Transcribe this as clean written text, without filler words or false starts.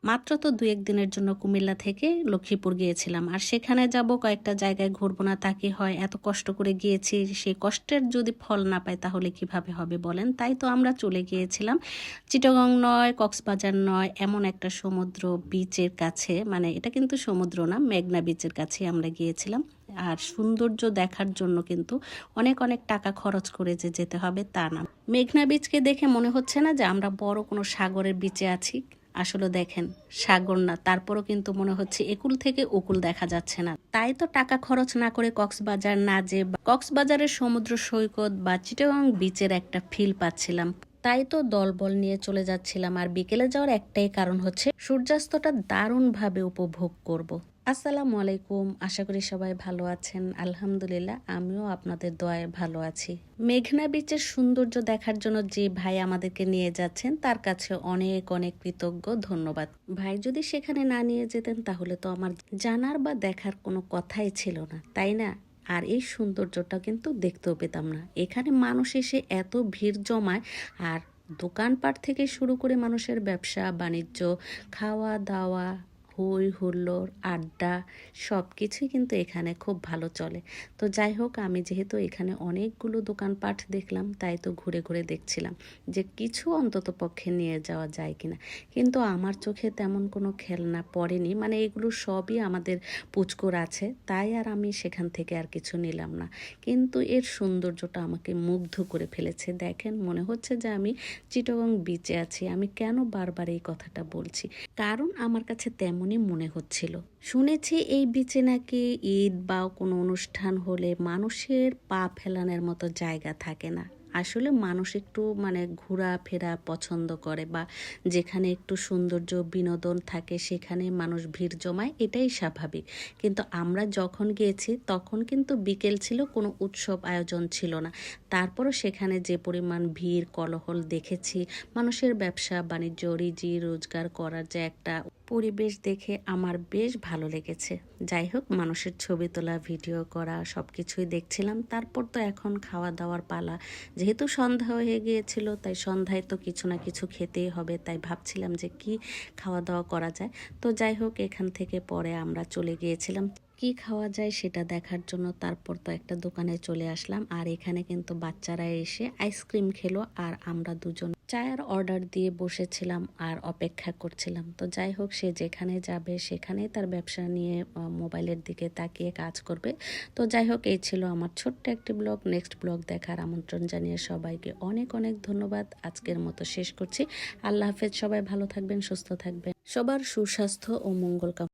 মাত্র তো ২-১ দিনের জন্য কুমিল্লা থেকে লক্ষ্মীপুর গিয়েছিলাম। আর সেখানে যাব কয়েকটা জায়গায় ঘুরবো না তা কি হয়? এত কষ্ট করে গিয়েছি, সেই কষ্টের যদি ফল না পাই তাহলে কিভাবে হবে বলেন? তাই তো আমরা চলে গিয়েছিলাম চিটাগং নয়, কক্সবাজার নয়, এমন একটা সমুদ্র বিচের কাছে, মানে এটা কিন্তু সমুদ্র না, মেঘনা বিচের কাছে আমরা গিয়েছিলাম। আর সৌন্দর্য দেখার জন্য কিন্তু অনেক অনেক টাকা খরচ করে যে যেতে হবে তা না। মেঘনা বিচকে দেখে মনে হচ্ছে না যে আমরা বড় কোনো সাগরের বিচে আছি। আসলে দেখেন, সাগর না, তারপরও কিন্তু মনে হচ্ছে একুল থেকে উকুল দেখা যাচ্ছে না। তাই তো টাকা খরচ না করে কক্সবাজার না যে কক্সবাজারের সমুদ্র সৈকত বা চিটাগং বিচের একটা ফিল পাচ্ছিলাম। তাই তো দলবল নিয়ে চলে যাচ্ছিলাম। আর বিকেলে যাওয়ার একটাই কারণ হচ্ছে সূর্যাস্তটা দারুণভাবে উপভোগ করব। আসসালামু আলাইকুম, আশা করি সবাই ভালো আছেন। আলহামদুলিল্লাহ, আমিও আপনাদের দোয়ায় ভালো আছি। মেঘনা বিচের সৌন্দর্য দেখার জন্য যে ভাই আমাদেরকে নিয়ে যাচ্ছেন তার কাছে অনেক অনেক কৃতজ্ঞ, ধন্যবাদ। ভাই যদি সেখানে না নিয়ে যেতেন তাহলে তো আমার জানার বা দেখার কোনো কথাই ছিল না, তাই না? আর এই সৌন্দর্যটা কিন্তু দেখতেও পেতাম না। এখানে মানুষ এসে এত ভিড় জমায়, আর দোকানপাট থেকে শুরু করে মানুষের ব্যবসা বাণিজ্য, খাওয়া দাওয়া, হই হুল্লোড়, আড্ডা, সব কিছুই কিন্তু এখানে খুব ভালো চলে। তো যাই হোক, আমি যেহেতু এখানে অনেকগুলো দোকানপাট দেখলাম, তাই তো ঘুরে ঘুরে দেখছিলাম যে কিছু অন্তত পক্ষে নিয়ে যাওয়া যায় কিনা। কিন্তু আমার চোখে তেমন কোনো খেলনা পড়েনি, মানে এগুলো সবই আমাদের পুচকুর আছে, তাই আর আমি সেখান থেকে আর কিছু নিলাম না। কিন্তু এর সৌন্দর্যটা আমাকে মুগ্ধ করে ফেলেছে। দেখেন, মনে হচ্ছে যে আমি চিটাগং বিচে আছি। আমি কেন বারবার এই কথাটা বলছি? কারণ আমার কাছে তেমনই মনে হচ্ছিল। শুনেছি এই বিচে নাকি ঈদ বা কোনো অনুষ্ঠান হলে মানুষের পা ফেলানোর মতো জায়গা থাকে না। আসলে মানুষ একটু মানে ঘোরাফেরা পছন্দ করে, বা যেখানে একটু সৌন্দর্য বিনোদন থাকে সেখানে মানুষ ভিড় জমায়, এটাই স্বাভাবিক। কিন্তু আমরা যখন গিয়েছি তখন কিন্তু বিকেল ছিল, কোনো উৎসব আয়োজন ছিল না। তারপরও সেখানে যে পরিমাণ ভিড় কোলাহল দেখেছি, মানুষের ব্যবসা বাণিজ্য, রুজি রোজগার করার যে একটা পরিবেশ দেখে আমার বেশ ভালো লেগেছে। যাই হোক, মানুষের ছবি তোলা, ভিডিও করা, সব কিছুই দেখছিলাম। তারপর তো এখন খাওয়া দাওয়ার পালা। যেহেতু সন্ধ্যা হয়ে গিয়েছিল, তাই সন্ধ্যায় তো কিছু না কিছু খেতেই হবে, তাই ভাবছিলাম যে কি খাওয়া দাওয়া করা যায়। তো যাই হোক, এখান থেকে পরে আমরা চলে গিয়েছিলাম কি খাওয়া যায় সেটা দেখার জন্য। তারপর তো একটা দোকানে চলে আসলাম, আর এখানে কিন্তু বাচ্চারা এসে আইসক্রিম খেলো, আর আমরা দুজন চায়ের অর্ডার দিয়ে বসেছিলাম আর অপেক্ষা করছিলাম। তো যাই হোক, সে যেখানে যাবে সেখানেই তার ব্যবসা নিয়ে মোবাইলের দিকে তাকিয়ে কাজ করবে। তো যাই হোক, এই ছিল আমার ছোট্ট একটি ব্লগ। নেক্সট ব্লগ দেখার আমন্ত্রণ জানিয়ে সবাইকে অনেক অনেক ধন্যবাদ। আজকের মতো শেষ করছি। আল্লাহ হাফেজ। সবাই ভালো থাকবেন, সুস্থ থাকবেন, সবার সুস্বাস্থ্য ও মঙ্গল কামনা।